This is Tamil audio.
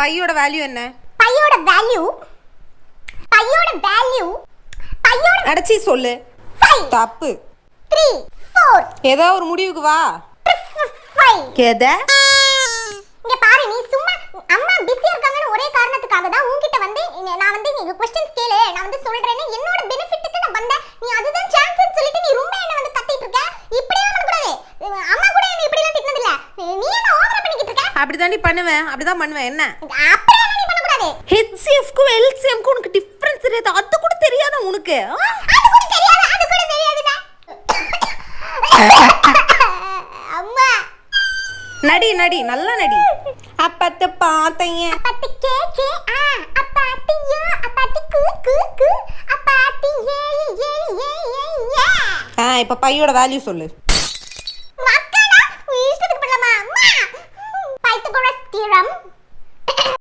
பையோட வேல்யூ என்ன? பையோட வேல்யூ அடச்சி சொல்லு. 5 தப்பு. 3 4 ஏதோ ஒரு முடிவுக்கு வா. 5 எத? இங்க பாரு, நீ சும்மா அம்மா பிஸியா இருக்காங்கன்னு ஒரே காரணத்துக்காக தான் உன்கிட்ட வந்து நான் வந்து நீ क्वेश्चंस கேளு, நான் வந்து சொல்றேன்னு என்னோட பெனிஃபிட்டுக்கு நான் வந்தேன். நீ அதுதான் சான்ஸ்னு சொல்லிட்டு நீ ரொம்ப என்ன வந்து கத்திட்டு இருக்க. இப்படியே பண்ண கூடாது. அம்மா கூட என்ன இப்படி எல்லாம் திட்டினது இல்ல. நீ என்ன ஓவரா பண்ணிக்கிட்டு இருக்க? அப்படிதான் பண்ணுவேன். அப்படிதான் பண்ணுவேன். என்ன? அப்படியே நீ பண்ண கூடாது. HCF க்கு LCM க்கு உனக்கு டிஃபரன்ஸ் தெரியாது. அது கூட தெரியாதா உனக்கு? அது கூட தெரியாதுடா. அம்மா நடி நல்லா நடி. அப்பத்து பாத்தைய அப்பத்து கேக்கே அப்பாத்தியா அப்பாத்தி கூ அப்பாத்தி ஏ இப்ப பையோட வேல்யூ சொல்லு.